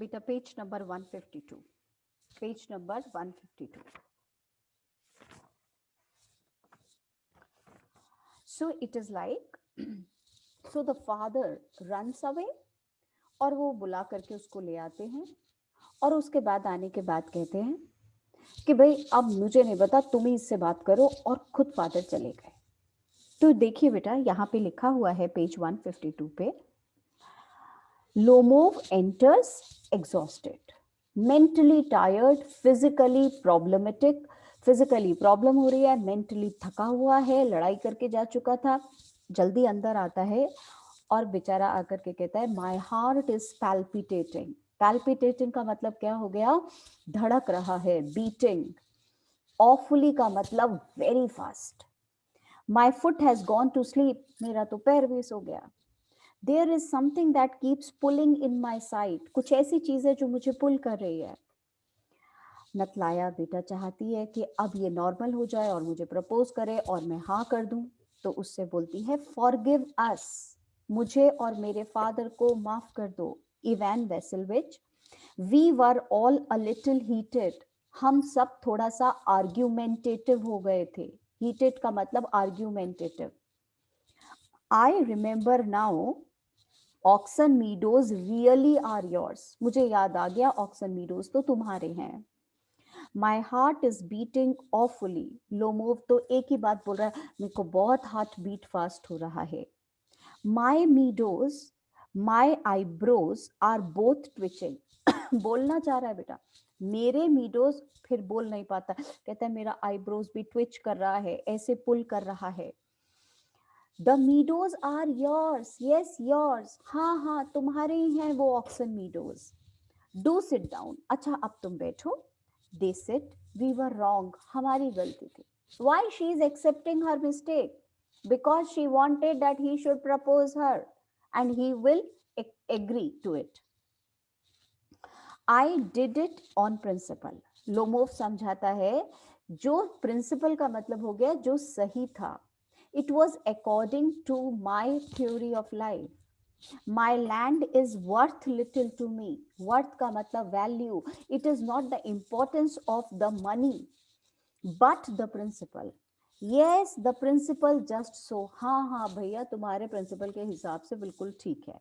बेटा page number 152, page number 152. So it is like, so the father runs away, और वो बुला करके उसको ले आते हैं, और उसके बाद आने के बाद कहते हैं कि भाई अब मुझे नहीं पता, तुम ही इससे बात करो, और खुद फादर चले गए. तो देखिए बेटा, यहाँ पे लिखा हुआ है पेज 152 पे, Lomov enters exhausted, mentally tired, physically problematic, physically problem हो रही है, मेंटली थका हुआ है, लड़ाई करके जा चुका था, जल्दी अंदर आता है और बेचारा आकर के कहता है माय हार्ट इज पैल्पिटेटिंग. पैल्पिटेटिंग का मतलब क्या हो गया? धड़क रहा है, बीटिंग. ऑफुली का मतलब very fast. My foot has gone to sleep, मेरा तो पैर भी सो गया. There is something that keeps pulling in my side, कुछ ऐसी चीज है जो मुझे पुल कर रही है. नतलाया बेटा चाहती है कि अब ये नॉर्मल हो जाए और मुझे प्रपोज करे और मैं हाँ कर दूं. तो उससे बोलती है फॉरगिव अस, मुझे और मेरे फादर को माफ कर दो. Ivan Vasilyevich, we were all a little heated, हम सब थोड़ा सा आर्ग्यूमेंटेटिव हो गए थे. हीटेड का मतलब argumentative. I remember now, Oxen Meadows really are yours, मुझे याद आ गया ऑक्सन मीडोज तो तुम्हारे हैं. My heart is beating awfully, Lomov तो एक ही बात बोल रहा है, मेरे को बहुत हार्ट बीट फास्ट हो रहा है. My meadows, my eyebrows are both twitching, बोलना चाह रहा है बेटा, मेरे मीडोज, फिर बोल नहीं पाता, कहता है मेरा आईब्रोज भी ट्विच कर रहा है, ऐसे पुल कर रहा है. The meadows are yours, yes yours, हाँ हाँ तुम्हारे ही हैं वो Oxen Meadows. Do sit down, अच्छा अब तुम बैठो. They said, we were wrong, हमारी गलती थी. Why she is accepting her mistake? Because she wanted that he should propose her and he will agree to it. I did it on principle. Lomov समझाता है, जो principal का मतलब हो गया जो सही था. It was according to my theory of life. My land is worth little to me. Worth का मतलब value. It is not the importance of the money, but the principle. Yes, the principle just so. हाँ हाँ भैया, तुम्हारे principal के हिसाब से बिल्कुल ठीक है.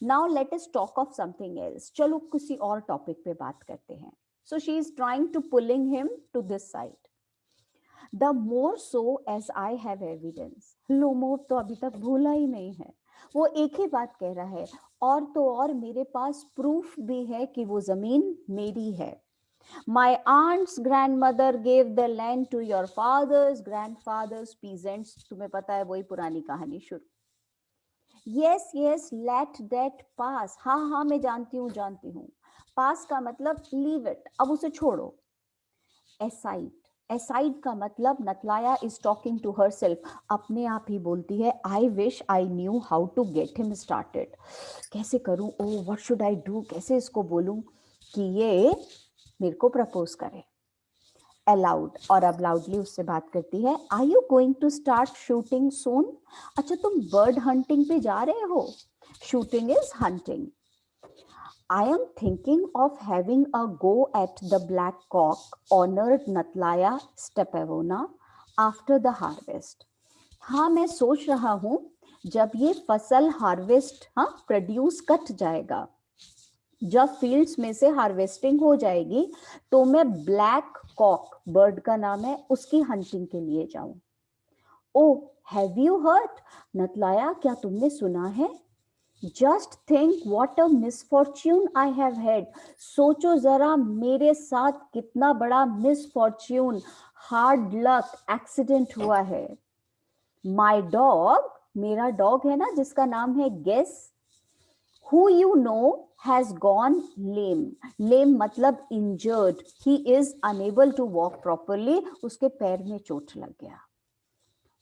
Now let us talk of something else. चलो किसी और टॉपिक पे बात करते हैं. So she is trying to pulling him to this side. The more so as I have evidence. Lomov तो अभी तक भूला ही नहीं है, वो एक ही बात कह रहा है, और तो और मेरे पास प्रूफ भी है कि वो जमीन मेरी है. My aunt's grandmother gave the land to your father's grandfather's peasants. तुम्हें पता है वही पुरानी कहानी शुरू. Yes, yes, let that pass. हाँ हाँ मैं जानती हूँ. पास का मतलब leave it, अब उसे छोड़ो. Aside, aside का मतलब नतलाया is talking to herself, अपने आप ही बोलती है I wish I knew how to get him started. कैसे करूं, oh what should I do, कैसे इसको बोलूं कि ये मेरे को प्रपोज करे. Aloud, और अब लाउडली उससे बात करती है, Are you going to start shooting soon? अच्छा तुम बर्ड हंटिंग पे जा रहे हो. Shooting is hunting. I am thinking of having a go at the black cock, honored Natlaya Stepavona, after the harvest. हाँ मैं सोच रहा हूँ जब ये फसल हार्वेस्ट, हाँ प्रोड्यूस कट जाएगा, जब फील्ड्स में से हार्वेस्टिंग हो जाएगी, तो मैं ब्लैक कॉक, बर्ड का नाम है, उसकी हंटिंग के लिए जाऊं. ओ हैव यू हर्ड? नतलाया क्या तुमने सुना है? Just think what a misfortune I have had. सोचो जरा मेरे साथ कितना बड़ा misfortune, hard luck, accident हुआ है. My dog, मेरा dog है ना जिसका नाम है Guess, who you know has gone lame. Lame मतलब injured. He is unable to walk properly. उसके पैर में चोट लग गया.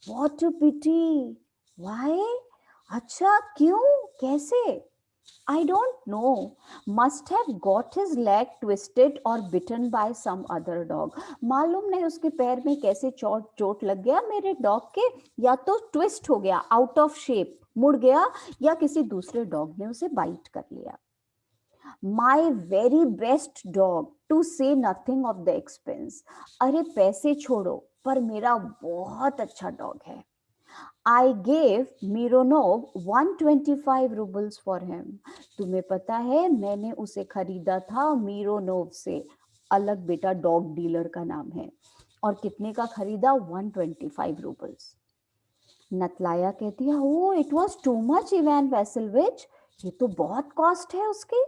What a pity. Why? अच्छा क्यों, कैसे? I don't know. Must have got his leg twisted or bitten by some other dog. मालूम नहीं उसके पैर में कैसे चोट लग गया मेरे डॉग के, या तो ट्विस्ट हो गया, आउट ऑफ शेप, मुड़ गया, या किसी दूसरे डॉग ने उसे बाइट कर लिया. My very best dog, to say nothing of the expense. अरे पैसे छोड़ो, पर मेरा बहुत अच्छा डॉग है। I gave Mironov 125 rubles for him. तुम्हें पता है मैंने उसे खरीदा था मीरोनोव से, अलग बेटा डॉग डीलर का नाम है, और कितने का खरीदा? 125 रूबल्स। नतलाया कहती है, oh it was too much Ivan Vasilyevich, ये तो बहुत कॉस्ट है उसकी।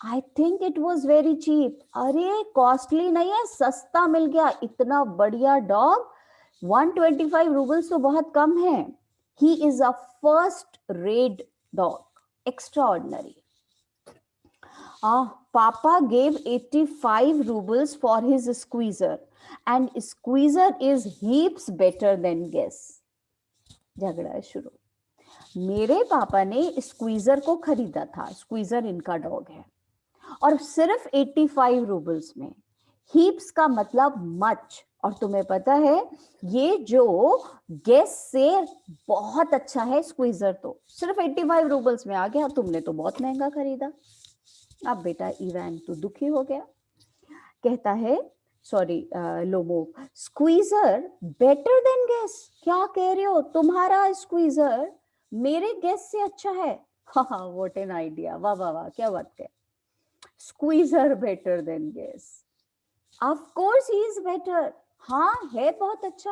I think it was very cheap. अरे कॉस्टली नहीं है, सस्ता मिल गया, इतना बढ़िया डॉग 125 रूबल्स तो बहुत कम है। He is a first rate dog, extraordinary. पापा gave 85 rubles for his squeezer and squeezer is heaps better than guess. झगड़ा शुरू। मेरे पापा ने स्क्वीजर को खरीदा था, स्क्वीजर इनका डॉग है, और सिर्फ 85 रूबल्स में। हीप्स का मतलब मच, और तुम्हें पता है ये जो गेस से बहुत अच्छा है स्क्वीजर, तो सिर्फ 85 रूबल्स में आ गया, तुमने तो बहुत महंगा खरीदा। अब बेटा इवान तो दुखी हो गया, कहता है, sorry Lomov, Squeezer better than Guess. क्या कह रहे हो, तुम्हारा स्क्वीजर मेरे गेस से अच्छा है? हाँ, व्हाट एन आइडिया, वाह वाह वाह, क्या बात है। Squeezer better than Guess, of course he is better. हाँ है बहुत अच्छा।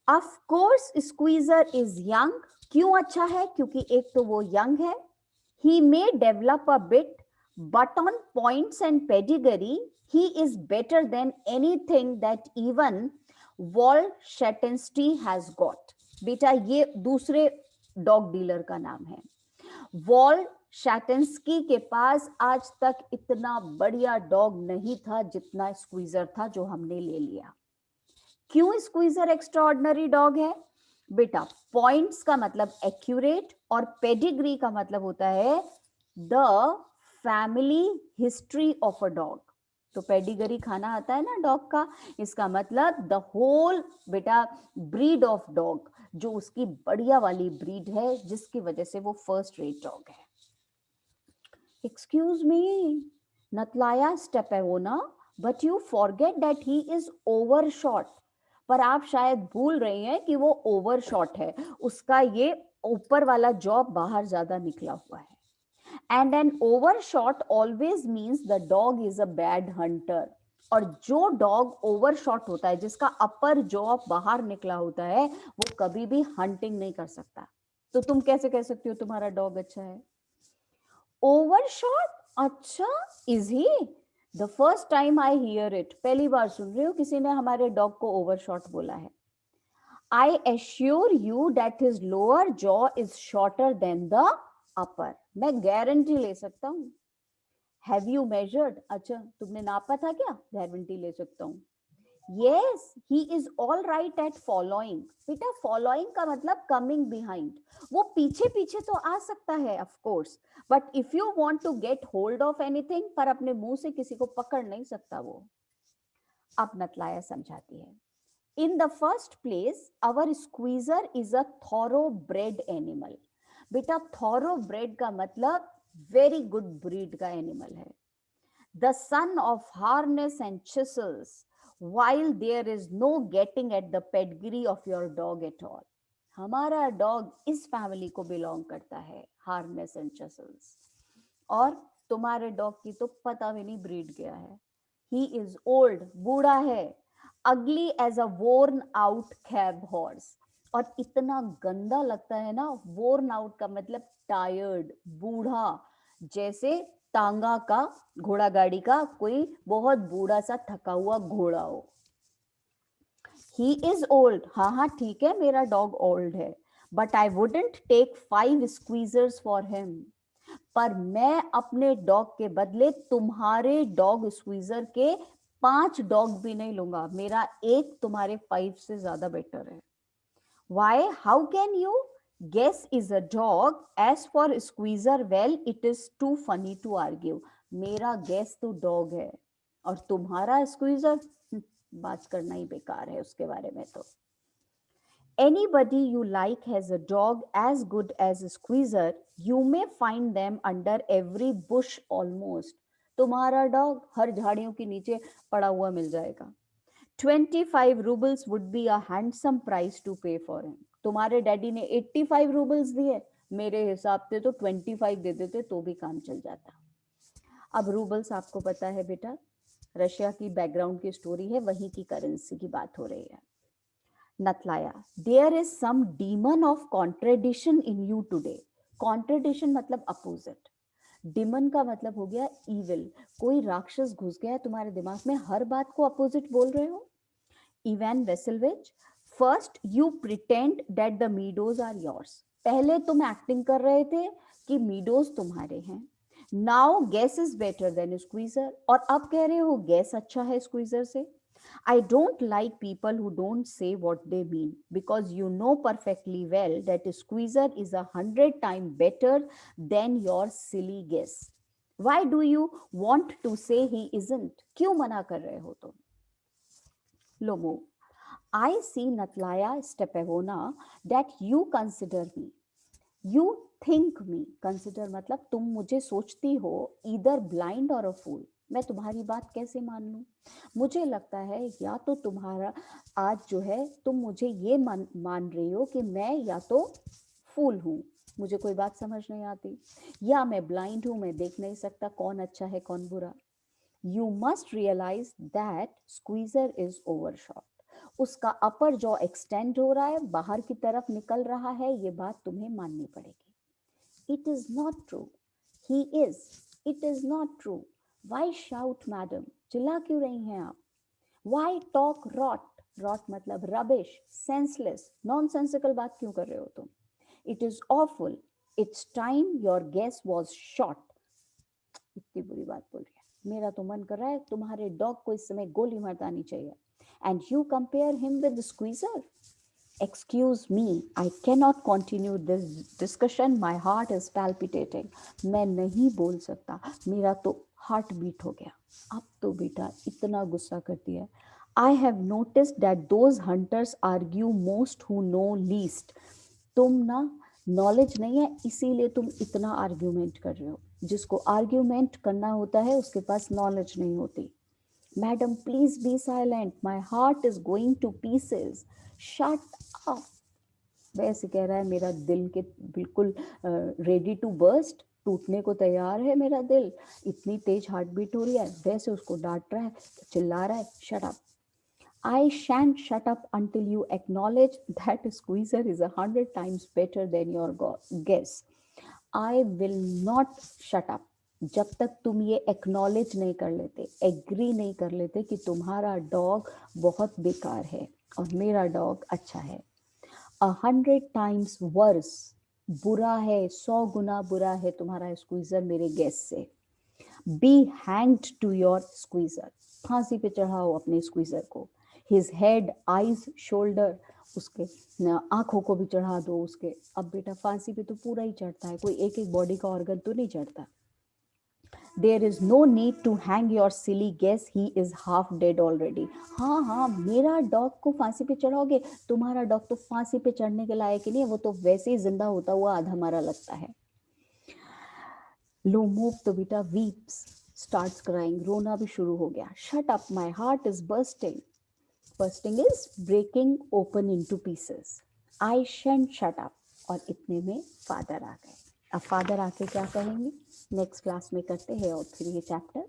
Of course Squeezer is young. क्यों अच्छा है? क्योंकि एक तो वो यंग है। He may develop a bit, but on points and pedigree he is better than anything that even Voltchanetsky has got. बेटा ये दूसरे डॉग डीलर का नाम है। वॉल शैटेंस्की के पास आज तक इतना बढ़िया डॉग नहीं था जितना स्क्वीजर था जो हमने ले लिया। क्यों स्क्वीजर एक्स्ट्राऑर्डिनरी डॉग है? बेटा पॉइंट्स का मतलब एक्यूरेट, और पेडिग्री का मतलब होता है the family history of a dog. तो पेडिग्री खाना आता है ना डॉग का, इसका मतलब द होल बेटा ब्रीड ऑफ डॉग, जो उसकी बढ़िया वाली ब्रीड है जिसकी वजह से वो फर्स्ट रेट डॉग है। Excuse me Natalya Stepanovna, but you forget that he is overshot. पर आप शायद भूल रहे हैं कि वो ओवरशॉट है, उसका ये ऊपर वाला जॉब बाहर ज्यादा निकला हुआ है। And an overshot always means the dog is a bad hunter. और जो डॉग ओवरशॉट होता है, जिसका अपर जॉब बाहर निकला होता है, वो कभी भी हंटिंग नहीं कर सकता। तो तुम कैसे कह सकती हो तुम्हारा डॉग अच्छा है? ओवरशॉट? अच्छा, is he? The first time I hear it, पहली बार सुन रही हूँ किसी ने हमारे डॉग को ओवरशॉट बोला है। I assure you that his lower jaw is shorter than the upper. मैं गारंटी ले सकता हूँ। Have you measured? अच्छा तुमने नापा था क्या? गारंटी ले सकता हूँ। Yes, he is all right at following. बेटा following का मतलब coming behind. वो पीछे पीछे तो आ सकता है of course, but if you want to get hold of anything, पर अपने मुंह से किसी को पकड़ नहीं सकता वो। अब नतलाया समझाती है। In the first place, our squeezer is a thoroughbred animal. बेटा thoroughbred का मतलब very good breed का animal है। The son of harness and chisels, while there is no getting at the pedigree of your dog at all. हमारा dog इस family को belong करता है, हार्नेस एंड चसल्स, और तुम्हारे डॉग की तो पता भी नहीं ब्रीड क्या है। ही इज ओल्ड, बूढ़ा है, ugly as a worn out cab horse, और इतना गंदा लगता है ना, वोर्न आउट का मतलब टायर्ड, बूढ़ा, जैसे टांगा का, घोड़ा गाड़ी का कोई बहुत बूढ़ा सा थका हुआ घोड़ा हो। ही इज ओल्ड, हाँ हाँ ठीक है मेरा डॉग ओल्ड है, but I wouldn't take 5 Squeezers for him. पर मैं अपने डॉग के बदले तुम्हारे डॉग स्क्वीजर के 5 डॉग भी नहीं लूंगा। मेरा एक तुम्हारे 5 से ज्यादा बेटर है। Why? How can you? Guess is a dog. As for squeezer, well, it is too funny to argue. मेरा guess तो dog है, और तुम्हारा squeezer बात करना ही बेकार है उसके बारे में तो। Anybody you like has a dog as good as a squeezer. You may find them under every bush almost. तुम्हारा डॉग हर झाड़ियों के नीचे पड़ा हुआ मिल जाएगा. 25 rubles would be a handsome price to pay for him. तुम्हारे डैडी ने 85 roubles दिए, मेरे हिसाब से तो 25 दे देते तो भी काम चल जाता. अब रूबल्स आपको पता है बेटा, रशिया की बैकग्राउंड की स्टोरी है, वहीं की करेंसी की बात हो रही है. Natalya, there is some demon of contradiction in you today. Contradiction मतलब अपोजिट. डिमन का मतलब हो गया इविल. कोई राक्षस घुस गया है तुम्हारे दिमाग में, हर बात को अपोजिट बोल रहे हो. Ivan Vasilyevich, first you pretend that the meadows are yours. पहले तुम एक्टिंग कर रहे थे कि मीडोज तुम्हारे हैं. Now gas is better then squeezer, और अब कह रहे हो गैस अच्छा है स्क्वीजर से. I don't like people who don't say what they mean, because you know perfectly well that squeezer is 100 times better than your silly guess. Why do you want to say he isn't? क्यों मना कर रहे हो तुम? Lomo, I see Natlaya Stepevona that you consider me. You think me. Consider मतलब तुम मुझे सोचती हो either blind or a fool. मैं तुम्हारी बात कैसे मान लूं? मुझे लगता है या तो तुम्हारा आज जो है तुम मुझे ये मान रही हो कि मैं या तो फूल हूं, मुझे कोई बात समझ नहीं आती, या मैं ब्लाइंड हूं, मैं देख नहीं सकता कौन अच्छा है कौन बुरा. You must realize that Squeezer is overshot. उसका अपर जॉ एक्सटेंड हो रहा है, बाहर की तरफ निकल रहा है, ये बात तुम्हें माननी पड़ेगी. It is not true. He is. It is not true. Why shout, madam? चिल्ला क्यों रही हैं आप? Why talk rot? Rot मतलब rubbish, senseless, nonsensical बात क्यों कर रहे हो तुम? It is awful. It's time your guess was shot. इतनी बुरी बात बोल रही है. मेरा तो मन कर रहा है तुम्हारे डॉग को इस समय गोली मार देनी चाहिए. And you compare him with the squeezer? Excuse me, I cannot continue this discussion. My heart is palpitating. मैं नहीं बोल सकता, मेरा तो हार्ट बीट हो गया. अब तो बेटा इतना गुस्सा करती है. I have noticed that those hunters argue most who know least. तुम ना नॉलेज नहीं है इसीलिए तुम इतना आर्ग्यूमेंट कर रहे हो. जिसको आर्ग्यूमेंट करना होता है उसके पास नॉलेज नहीं होती. Madam please be silent, my heart is going two pieces. Shut up. वैसे कह रहा है मेरा दिल के बिल्कुल रेडी टू बर्स्ट, टूटने को तैयार है मेरा दिल, इतनी तेज हार्ट बीट हो रही है. वैसे उसको डांट रहा है, चिल्ला रहा है, shut up. I shan't shut up until you acknowledge that squeezer is 100 times better than your guess. I will not shut up जब तक तुम ये एक्नॉलेज नहीं कर लेते, एग्री नहीं कर लेते कि तुम्हारा डॉग बहुत बेकार है और मेरा डॉग अच्छा है. 100 times worse, बुरा है, 100 गुना बुरा है तुम्हारा स्क्वीजर मेरे गेस से. Be hanged to your squeezer. फांसी पे चढ़ाओ अपने स्क्वीजर को. His head, eyes, shoulder, उसके आंखों को भी चढ़ा दो उसके. अब बेटा फांसी पे तो पूरा ही चढ़ता है, कोई एक एक बॉडी का ऑर्गन तो नहीं चढ़ता. There is no need to hang your silly guess. He is half dead already. हाँ हाँ, मेरा डॉग को फांसी पे चढ़ाओगे? तुम्हारा डॉग तो फांसी पे चढ़ने के लायक ही नहीं है, वो तो वैसे ही जिंदा होता हुआ आधा मरा लगता है. लो मूव तो बेटा वीप्स, स्टार्ट्स क्राइंग, रोना भी शुरू हो गया. Shut up, my heart is bursting. Bursting is breaking open into pieces. I shan't shut up. और इतने में फादर आ गए. अब फादर आके क्या कहेंगे नेक्स्ट क्लास में करते हैं और फिर ये चैप्टर